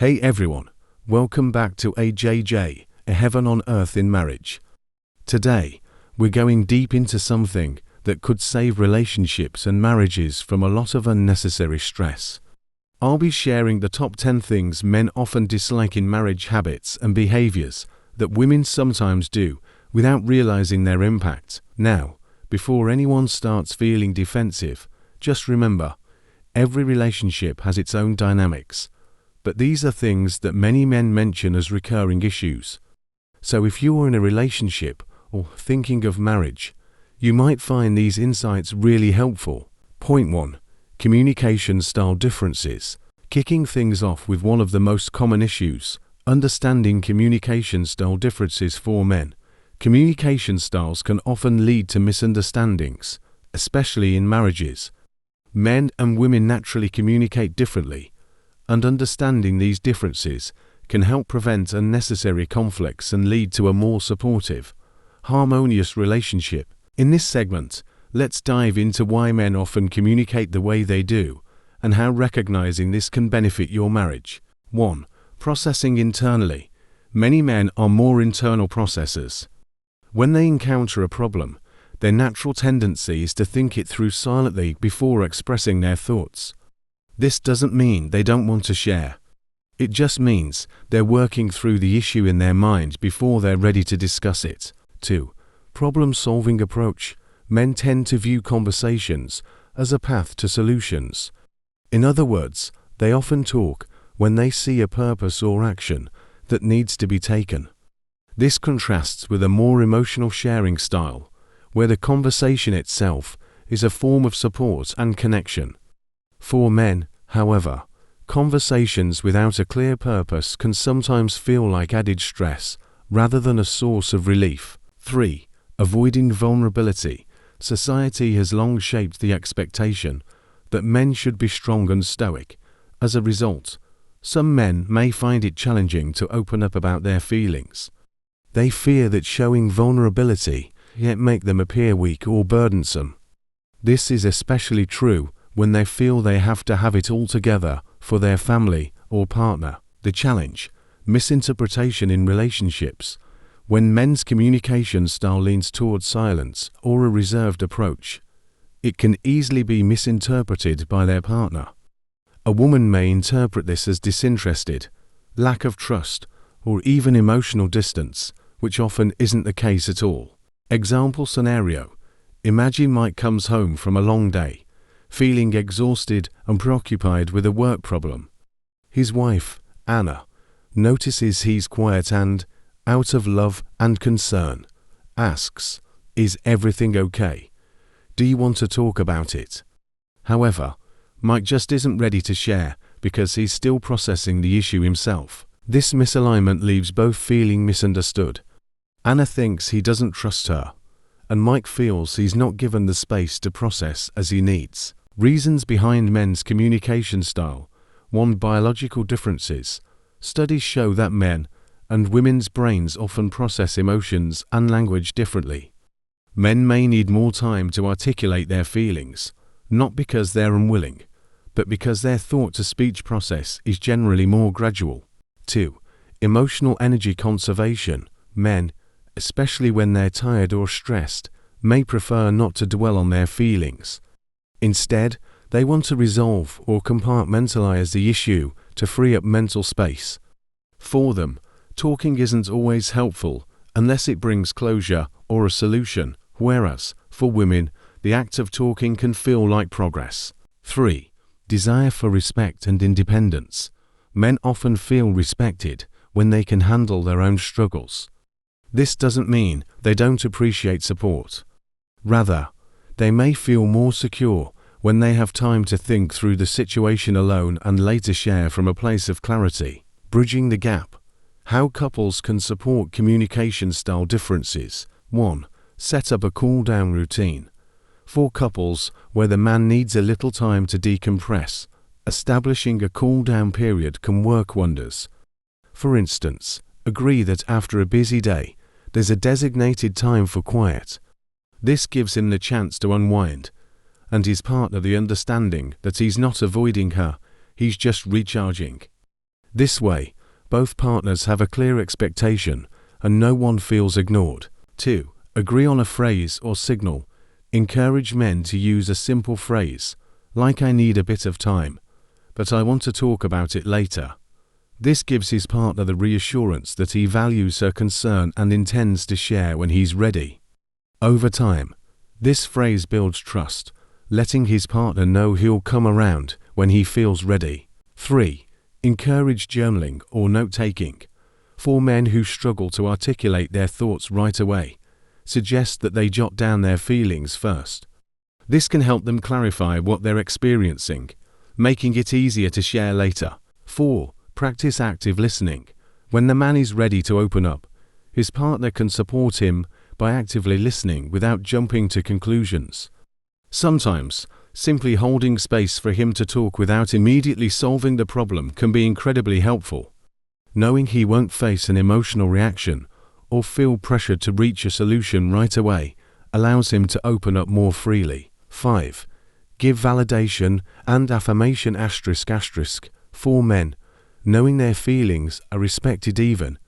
Hey everyone, welcome back to AJJ, A Heaven on Earth in Marriage. Today, we're going deep into something that could save relationships and marriages from a lot of unnecessary stress. I'll be sharing the top 10 things men often dislike in marriage habits and behaviors that women sometimes do without realizing their impact. Now, before anyone starts feeling defensive, just remember, every relationship has its own dynamics. But these are things that many men mention as recurring issues. So if you are in a relationship or thinking of marriage, you might find these insights really helpful. Point 1. Communication style differences. Kicking things off with one of the most common issues, understanding communication style differences for men. Communication styles can often lead to misunderstandings, especially in marriages. Men and women naturally communicate differently, and understanding these differences can help prevent unnecessary conflicts and lead to a more supportive, harmonious relationship. In this segment, let's dive into why men often communicate the way they do and how recognizing this can benefit your marriage. 1. Processing internally. Many men are more internal processors. When they encounter a problem, their natural tendency is to think it through silently before expressing their thoughts. This doesn't mean they don't want to share. It just means they're working through the issue in their mind before they're ready to discuss it. 2. Problem-solving approach. Men tend to view conversations as a path to solutions. In other words, they often talk when they see a purpose or action that needs to be taken. This contrasts with a more emotional sharing style, where the conversation itself is a form of support and connection. For men, however, conversations without a clear purpose can sometimes feel like added stress rather than a source of relief. 3. Avoiding vulnerability. Society has long shaped the expectation that men should be strong and stoic. As a result, some men may find it challenging to open up about their feelings. They fear that showing vulnerability might make them appear weak or burdensome. This is especially true when they feel they have to have it all together for their family or partner. The challenge: misinterpretation in relationships. When men's communication style leans towards silence or a reserved approach, it can easily be misinterpreted by their partner. A woman may interpret this as disinterested, lack of trust, or even emotional distance, which often isn't the case at all. Example scenario: imagine Mike comes home from a long day, feeling exhausted and preoccupied with a work problem. His wife, Anna, notices he's quiet and, out of love and concern, asks, "Is everything okay? Do you want to talk about it?" However, Mike just isn't ready to share because he's still processing the issue himself. This misalignment leaves both feeling misunderstood. Anna thinks he doesn't trust her, and Mike feels he's not given the space to process as he needs. Reasons behind men's communication style. 1. Biological differences. Studies show that men and women's brains often process emotions and language differently. Men may need more time to articulate their feelings, not because they're unwilling, but because their thought-to-speech process is generally more gradual. 2. Emotional energy conservation. Men, especially when they're tired or stressed, may prefer not to dwell on their feelings. Instead, they want to resolve or compartmentalize the issue to free up mental space. For them, talking isn't always helpful unless it brings closure or a solution, whereas, for women, the act of talking can feel like progress. 3. Desire for respect and independence. Men often feel respected when they can handle their own struggles. This doesn't mean they don't appreciate support. Rather, they may feel more secure when they have time to think through the situation alone and later share from a place of clarity. Bridging the gap. How couples can support communication style differences. 1. Set up a cool-down routine. For couples where the man needs a little time to decompress, establishing a cool-down period can work wonders. For instance, agree that after a busy day, there's a designated time for quiet. This gives him the chance to unwind, and his partner the understanding that he's not avoiding her, he's just recharging. This way, both partners have a clear expectation and no one feels ignored. 2. Agree on a phrase or signal. Encourage men to use a simple phrase, like "I need a bit of time, but I want to talk about it later." This gives his partner the reassurance that he values her concern and intends to share when he's ready. Over time, this phrase builds trust, letting his partner know he'll come around when he feels ready. 3. Encourage journaling or note-taking. For men who struggle to articulate their thoughts right away, suggest that they jot down their feelings first. This can help them clarify what they're experiencing, making it easier to share later. 4. Practice active listening. When the man is ready to open up, his partner can support him by actively listening without jumping to conclusions. Sometimes, simply holding space for him to talk without immediately solving the problem can be incredibly helpful. Knowing he won't face an emotional reaction or feel pressured to reach a solution right away allows him to open up more freely. 5. Give validation and affirmation ***. For men, knowing their feelings are respected even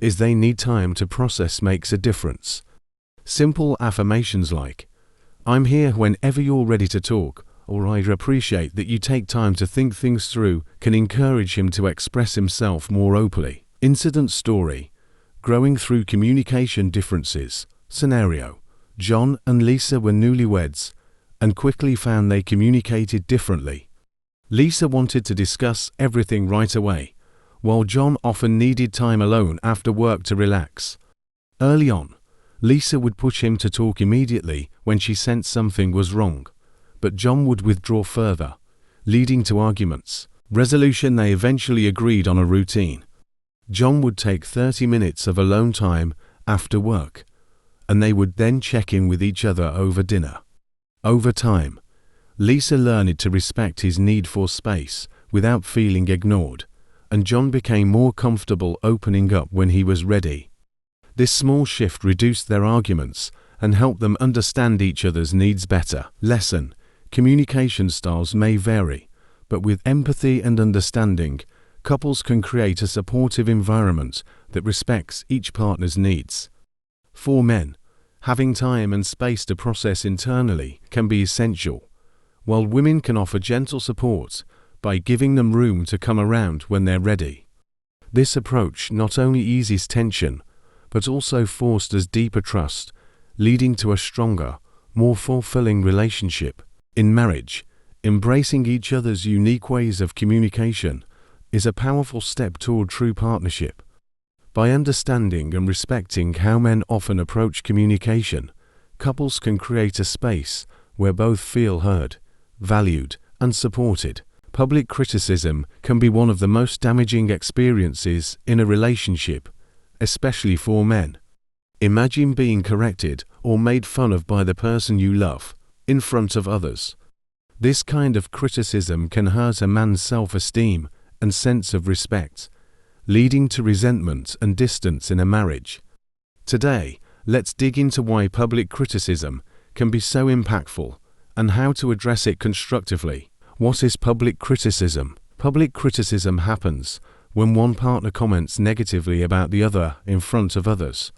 as they need time to process makes a difference. Simple affirmations like, "I'm here whenever you're ready to talk," or "I appreciate that you take time to think things through," can encourage him to express himself more openly. Incident story. Growing through communication differences. Scenario. John and Lisa were newlyweds and quickly found they communicated differently. Lisa wanted to discuss everything right away, while John often needed time alone after work to relax. Early on, Lisa would push him to talk immediately when she sensed something was wrong, but John would withdraw further, leading to arguments. Resolution. They eventually agreed on a routine. John would take 30 minutes of alone time after work, and they would then check in with each other over dinner. Over time, Lisa learned to respect his need for space without feeling ignored, and John became more comfortable opening up when he was ready. This small shift reduced their arguments and helped them understand each other's needs better. Lesson. Communication styles may vary, but with empathy and understanding, couples can create a supportive environment that respects each partner's needs. For men, having time and space to process internally can be essential, while women can offer gentle support by giving them room to come around when they're ready. This approach not only eases tension, but also fosters deeper trust, leading to a stronger, more fulfilling relationship. In marriage, embracing each other's unique ways of communication is a powerful step toward true partnership. By understanding and respecting how men often approach communication, couples can create a space where both feel heard, valued, and supported. Public criticism can be one of the most damaging experiences in a relationship, especially for men. Imagine being corrected or made fun of by the person you love in front of others. This kind of criticism can hurt a man's self-esteem and sense of respect, leading to resentment and distance in a marriage. Today, let's dig into why public criticism can be so impactful and how to address it constructively. What is public criticism? Public criticism happens when one partner comments negatively about the other in front of others,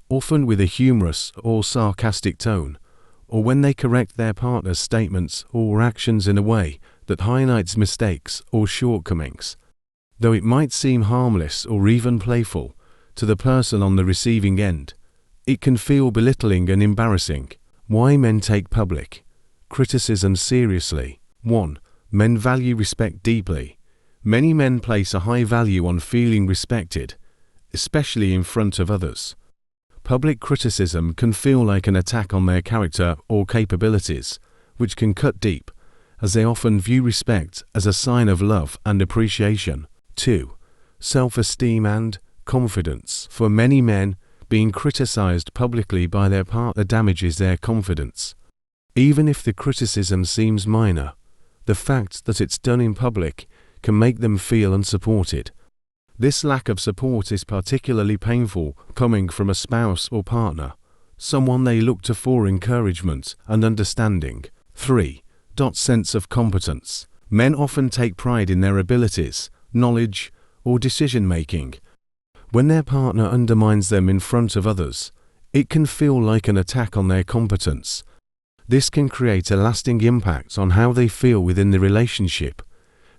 often with a humorous or sarcastic tone, or when they correct their partner's statements or actions in a way that highlights mistakes or shortcomings. Though it might seem harmless or even playful to the person on the receiving end, it can feel belittling and embarrassing. Why men take public criticism seriously. 1. Men value respect deeply. Many men place a high value on feeling respected, especially in front of others. Public criticism can feel like an attack on their character or capabilities, which can cut deep, as they often view respect as a sign of love and appreciation. 2. Self-esteem and confidence. For many men, being criticized publicly by their partner damages their confidence. Even if the criticism seems minor, the fact that it's done in public can make them feel unsupported. This lack of support is particularly painful coming from a spouse or partner, someone they look to for encouragement and understanding. 3. Sense of competence. Men often take pride in their abilities, knowledge, or decision-making. When their partner undermines them in front of others, it can feel like an attack on their competence. This can create a lasting impact on how they feel within the relationship,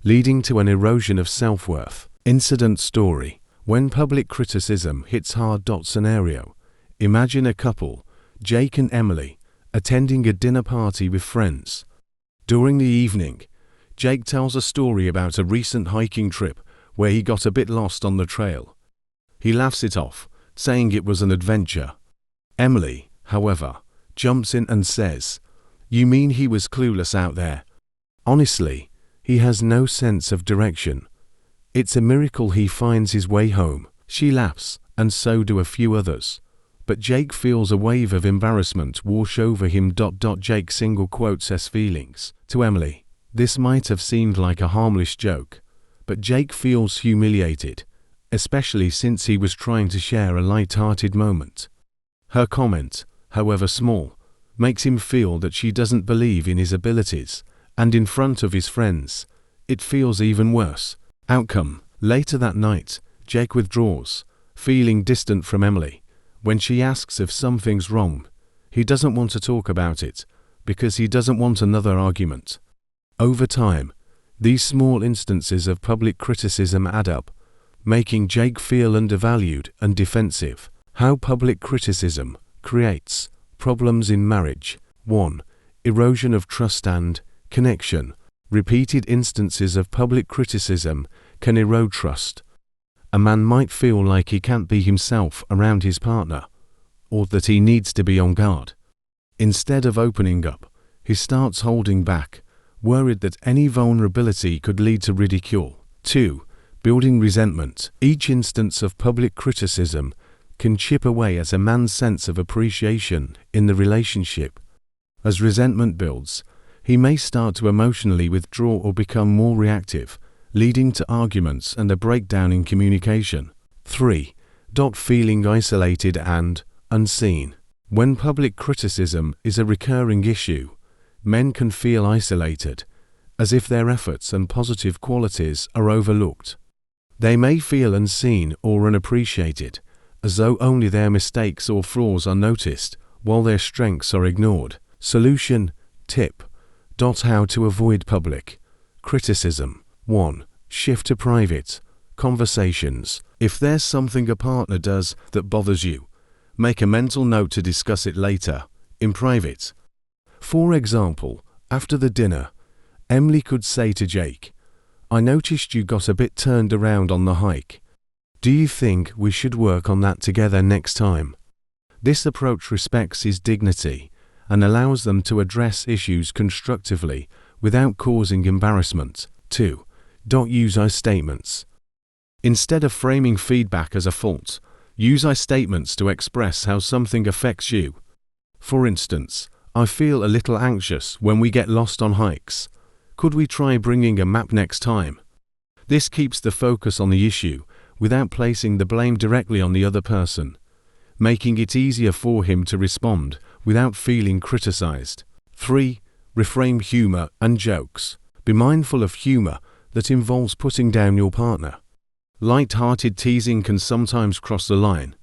leading to an erosion of self-worth. Incident story. When public criticism hits hard. Scenario. Imagine a couple, Jake and Emily, attending a dinner party with friends. During the evening, Jake tells a story about a recent hiking trip where he got a bit lost on the trail. He laughs it off, saying it was an adventure. Emily, however, jumps in and says, "You mean he was clueless out there? Honestly, he has no sense of direction. It's a miracle he finds his way home." She laughs, and so do a few others. But Jake feels a wave of embarrassment wash over him. Jake single quotes his feelings to Emily. This might have seemed like a harmless joke, but Jake feels humiliated, especially since he was trying to share a light-hearted moment. Her comment, however small, makes him feel that she doesn't believe in his abilities, and in front of his friends, it feels even worse. Outcome. Later that night, Jake withdraws, feeling distant from Emily. When she asks if something's wrong, he doesn't want to talk about it, because he doesn't want another argument. Over time, these small instances of public criticism add up, making Jake feel undervalued and defensive. How public criticism creates problems in marriage. 1. Erosion of trust and connection. Repeated instances of public criticism can erode trust. A man might feel like he can't be himself around his partner, or that he needs to be on guard. Instead of opening up, he starts holding back, worried that any vulnerability could lead to ridicule. 2. Building resentment. Each instance of public criticism can chip away at a man's sense of appreciation in the relationship. As resentment builds, he may start to emotionally withdraw or become more reactive, leading to arguments and a breakdown in communication. 3. Feeling isolated and unseen. When public criticism is a recurring issue, men can feel isolated, as if their efforts and positive qualities are overlooked. They may feel unseen or unappreciated, as though only their mistakes or flaws are noticed, while their strengths are ignored. Solution. Tip. How to avoid public criticism. 1. Shift to private conversations. If there's something a partner does that bothers you, make a mental note to discuss it later, in private. For example, after the dinner, Emily could say to Jake, "I noticed you got a bit turned around on the hike. Do you think we should work on that together next time?" This approach respects his dignity and allows them to address issues constructively without causing embarrassment. 2. Use I statements. Instead of framing feedback as a fault, use I statements to express how something affects you. For instance, "I feel a little anxious when we get lost on hikes. Could we try bringing a map next time?" This keeps the focus on the issue without placing the blame directly on the other person, making it easier for him to respond without feeling criticized. 3. Reframe humor and jokes. Be mindful of humor that involves putting down your partner. Light-hearted teasing can sometimes cross the line,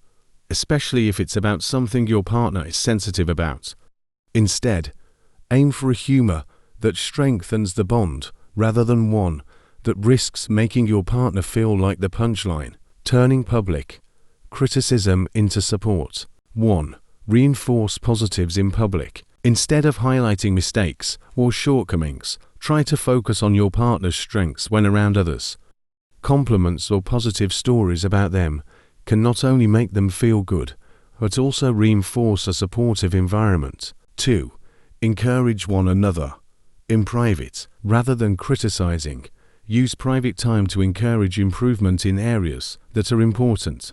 especially if it's about something your partner is sensitive about. Instead, aim for a humor that strengthens the bond rather than one that risks making your partner feel like the punchline. Turning public criticism into support. 1. Reinforce positives in public. Instead of highlighting mistakes or shortcomings, try to focus on your partner's strengths when around others. Compliments or positive stories about them can not only make them feel good, but also reinforce a supportive environment. 2. Encourage one another. In private, rather than criticizing, use private time to encourage improvement in areas that are important.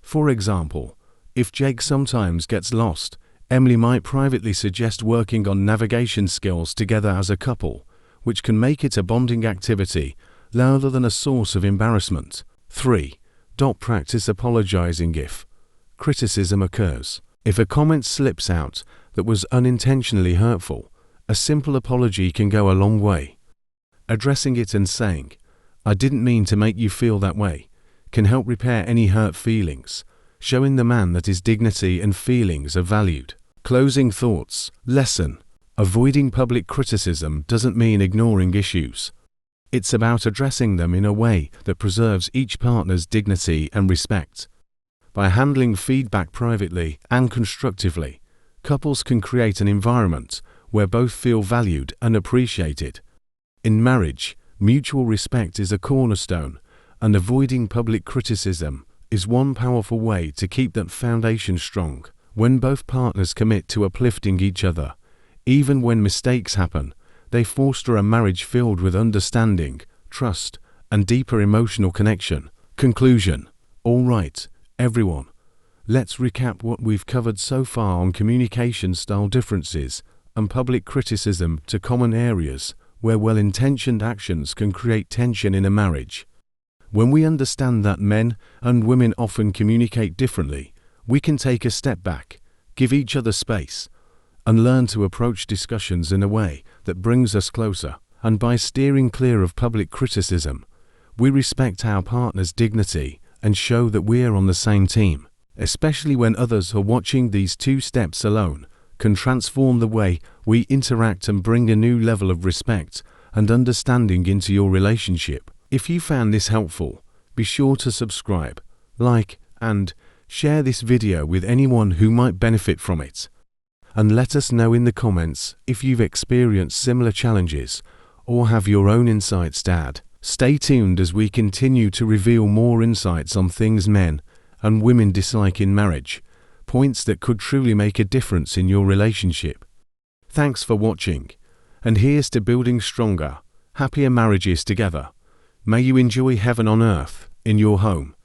For example, if Jake sometimes gets lost, Emily might privately suggest working on navigation skills together as a couple, which can make it a bonding activity rather than a source of embarrassment. 3. Practice apologizing if criticism occurs. If a comment slips out that was unintentionally hurtful, a simple apology can go a long way. Addressing it and saying, "I didn't mean to make you feel that way," can help repair any hurt feelings, showing the man that his dignity and feelings are valued. Closing thoughts. Lesson. Avoiding public criticism doesn't mean ignoring issues. It's about addressing them in a way that preserves each partner's dignity and respect. By handling feedback privately and constructively, couples can create an environment where both feel valued and appreciated. In marriage, mutual respect is a cornerstone, and avoiding public criticism is one powerful way to keep that foundation strong. When both partners commit to uplifting each other, even when mistakes happen, they foster a marriage filled with understanding, trust, and deeper emotional connection. Conclusion. All right, everyone. Let's recap what we've covered so far on communication style differences and public criticism to common areas where well-intentioned actions can create tension in a marriage. When we understand that men and women often communicate differently, we can take a step back, give each other space, and learn to approach discussions in a way that brings us closer. And by steering clear of public criticism, we respect our partner's dignity and show that we're on the same team. Especially when others are watching, these 2 steps alone can transform the way we interact and bring a new level of respect and understanding into your relationship. If you found this helpful, be sure to subscribe, like, and share this video with anyone who might benefit from it. And let us know in the comments if you've experienced similar challenges or have your own insights to add. Stay tuned as we continue to reveal more insights on things men and women dislike in marriage, points that could truly make a difference in your relationship. Thanks for watching, and here's to building stronger, happier marriages together. May you enjoy heaven on earth in your home.